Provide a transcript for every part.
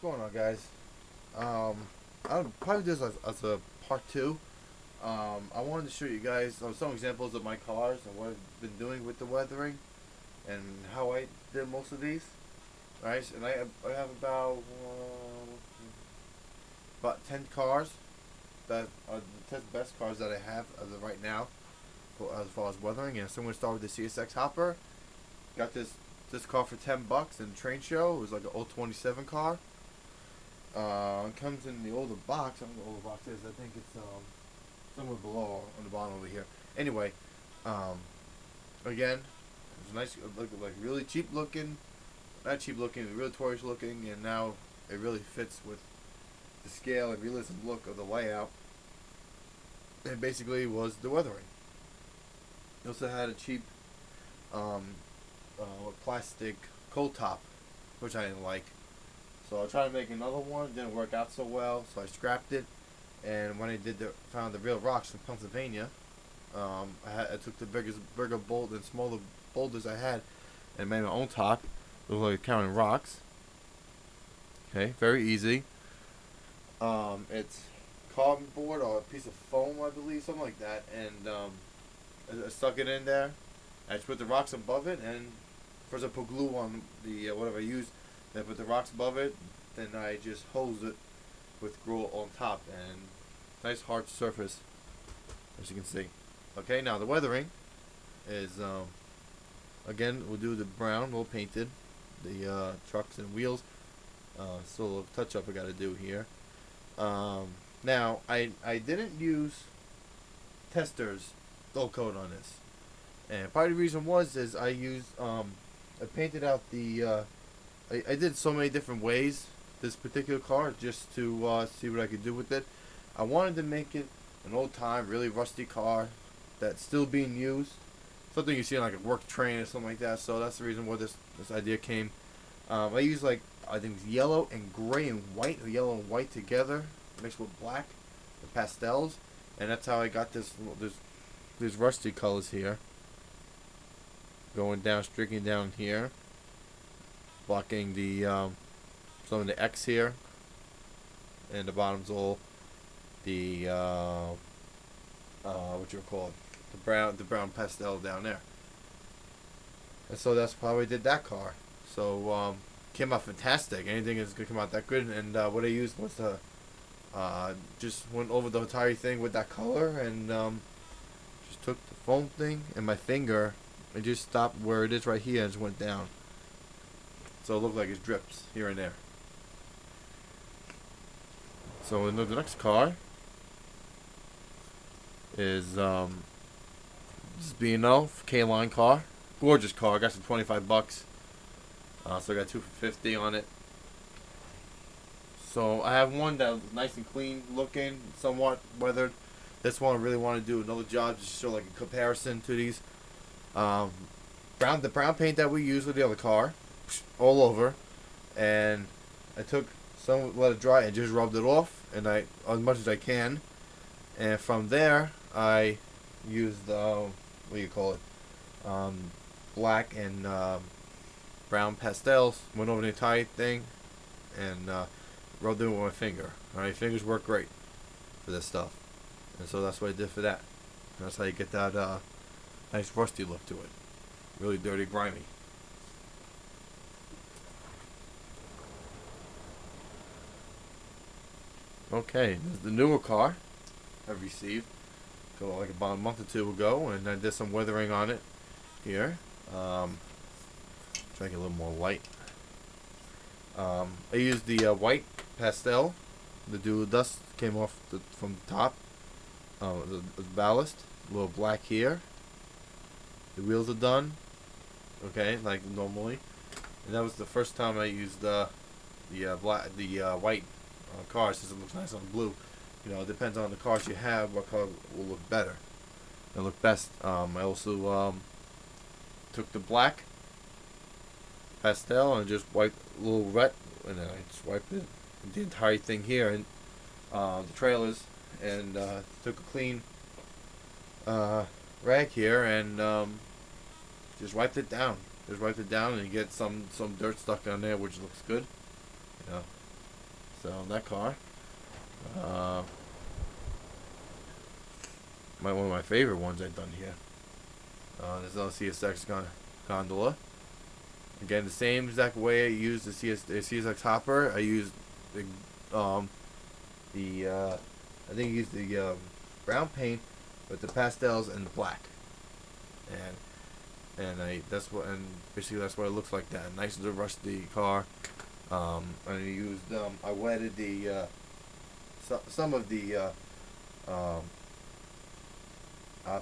going on, guys? I'll probably do this as a part two. I wanted to show you guys some examples of my cars and what I've been doing with the weathering and how I did most of these. Right, and I have about 10 cars that are the 10 best cars that I have as of right now, as far as weathering. And so I'm gonna start with the CSX Hopper. Got this car for $10 in train show. It was like an old 27 car. It comes in the older box. I don't know what the older box is. I think it's somewhere below on the bottom over here. Anyway, again, it's nice, like really cheap looking, not cheap looking, really toyish looking, and now it really fits with the scale and realism look of the layout. And basically was the weathering. It also had a cheap plastic cold top, which I didn't like. So I tried to make another one. It didn't work out so well, so I scrapped it. And when I found the real rocks from Pennsylvania, I took the bigger bolt and smaller boulders I had, and made my own top. It was like counting rocks. Okay, very easy. It's cardboard or a piece of foam, I believe, something like that, and I stuck it in there. I just put the rocks above it, and first I put glue on the whatever I used. Then I put the rocks above it. Then I just hosed it with glue on top, and nice hard surface, as you can see. Okay, now the weathering is again, we'll do the brown, we'll paint it, the trucks and wheels. Still a little touch up I got to do here. Now I didn't use Testors dull coat on this, and part of the reason is I used I painted out the I did so many different ways this particular car just to see what I could do with it. I wanted to make it an old time, really rusty car that's still being used, something you see on like a work train or something like that. So that's the reason why this idea came. I used, like, I think it's yellow and gray and white, or yellow and white together, mixed with black, the pastels, and that's how I got these rusty colors here, going down, streaking down here, blocking the some of the X here, and the bottom's all the what you call it, the brown pastel down there. And so that's how I did that car. So came out fantastic. Anything is gonna come out that good. And what I used was just went over the entire thing with that color, and just took the foam thing and my finger and just stopped where it is right here and just went down. So it looked like it drips here and there. So the next car is this B&O K-Line car. Gorgeous car. Got some $25. So I got 2 for $50 on it. So I have one that was nice and clean looking, somewhat weathered. This one I really want to do another job just to show like a comparison to these. The brown paint that we used with the other car, all over, and I took some, let it dry, and just rubbed it off, and as much as I can, and from there I used what do you call it, black and brown pastels, went over the entire thing, and rubbed it with my finger. Alright, fingers work great for this stuff, and so that's what I did for that. And that's how you get that nice rusty look to it, really dirty, grimy. Okay, this is the newer car I've received, like about a month or two ago, and I did some weathering on it here. Try to get a little more light. I used the white pastel. The dew dust came off from the top. The ballast, a little black here. The wheels are done, okay, like normally. And that was the first time I used the white car, since it looks nice on blue. You know, it depends on the cars you have, what color will look better and look best. I also took the black pastel and just wiped a little wet, and then I just wiped it, the entire thing here, and the trailers, and took a clean rag here and just wiped it down. Just wiped it down, and you get some dirt stuck on there, which looks good. You know, So that car, uh, one of my favorite ones I've done here. There's another CSX gondola. Again, the same exact way I used the CSX hopper. I used I think I used the brown paint with the pastels and the black, and basically that's what it looks like. That nice little rusty car. And I used I wetted the some of the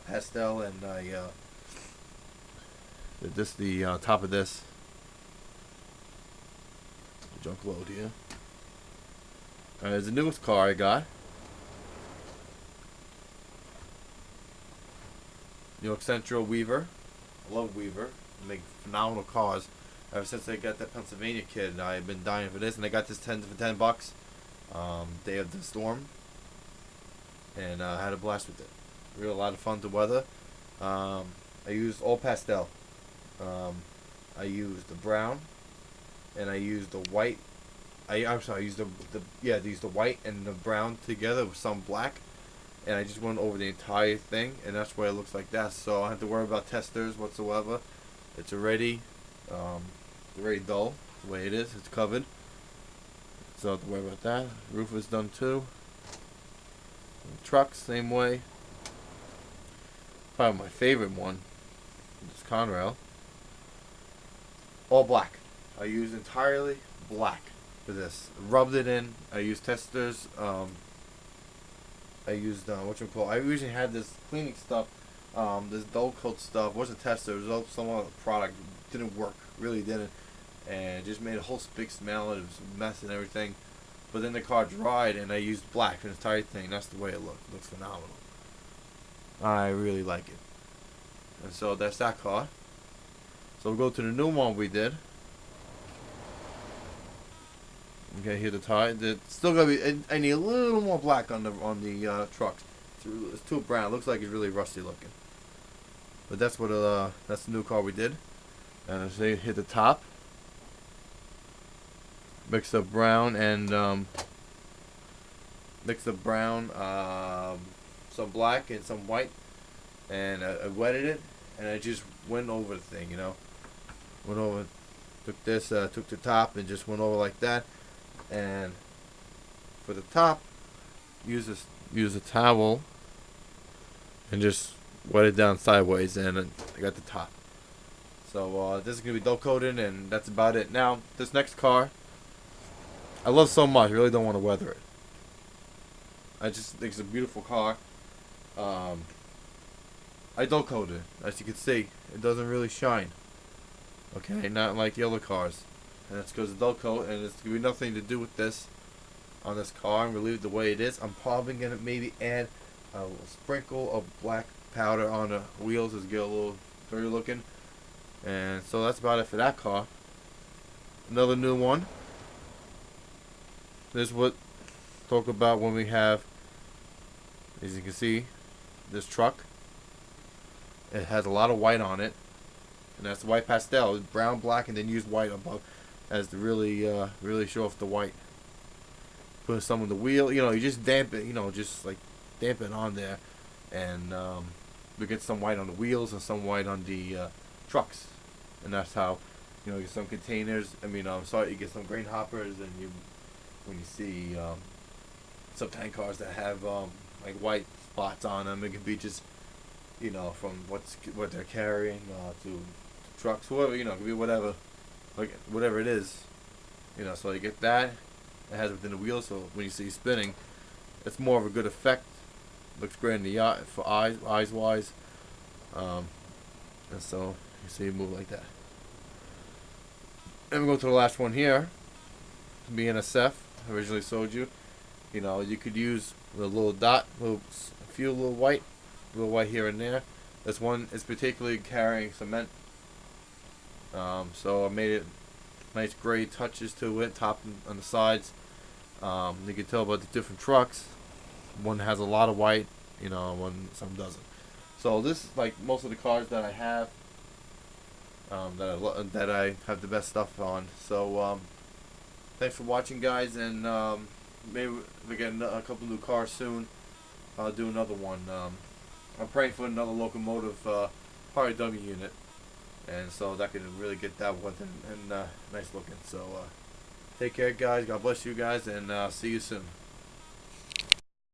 pastel, and I just the top of this junk load here. There's the newest car I got. New York Central Weaver. I love Weaver. They make phenomenal cars. Ever since I got that Pennsylvania kid, I've been dying for this, and I got this for $10. Day of the storm, and I had a blast with it. Real lot of fun to weather. I used all pastel. I used the brown, and I used the white. I'm sorry, I used the white and the brown together with some black, and I just went over the entire thing, and that's why it looks like that. So I don't have to worry about testers whatsoever. It's already dull the way it is. It's covered, so I don't have to worry about that. Roof is done too. And trucks, same way. Probably my favorite one is Conrail. All black. I used entirely black for this. Rubbed it in. I used testers. I used I usually had this cleaning stuff. This dull coat stuff wasn't tester. It was some other product. Didn't work. Really didn't. And it just made a whole big smell. It was a mess and everything. But then the car dried, and I used black for the entire thing. That's the way it looked. It looks phenomenal. I really like it. And so that's that car. So we'll go to the new one we did. Okay, here the tire. It's still gonna be. I need a little more black on the trucks. It's too brown. It looks like it's really rusty looking. But that's what that's the new car we did. And as they hit the top, mix up brown and some black and some white, and I wetted it, and I just went over the thing, went over, took the top and just went over like that, and for the top, use a towel and just wet it down sideways, and I got the top. So this is gonna be dull coated, and that's about it. Now this next car, I love so much. I really don't want to weather it. I just think it's a beautiful car. I dull coated it. As you can see, it doesn't really shine. Okay, not like the other cars. And that's because of dull coat, and it's going to be nothing to do with this on this car. I'm going to leave it the way it is. I'm probably going to maybe add a sprinkle of black powder on the wheels to get a little dirty looking. And so that's about it for that car. Another new one. This is what talk about when we have, as you can see, this truck. It has a lot of white on it, and that's the white pastel. It's brown, black, and then use white above as to really show off the white. Put some on the wheel, you just damp it, just like damp it on there, and we get some white on the wheels and some white on the trucks, and that's how, you get some containers. You get some grain hoppers, and when you see some tank cars that have like white spots on them, it could be just from what they're carrying to trucks, whoever, it could be whatever, like whatever it is, so you get that. It has it within the wheel, so when you see spinning, it's more of a good effect. Looks great in the eye for eyes wise, and so you see it move like that. Then we go to the last one here, BNSF. I originally showed you. You could use a little dot, a few little white here and there. This one is particularly carrying cement, so I made it nice gray touches to it, top and on the sides. You can tell about the different trucks. One has a lot of white, some doesn't. So this is like most of the cars that I have, that I have the best stuff on. So thanks for watching, guys, and maybe we get a couple new cars soon. I'll do another one. I'm praying for another locomotive Harley W unit, and so that could really get that one and nice looking. So take care, guys. God bless you guys, and see you soon.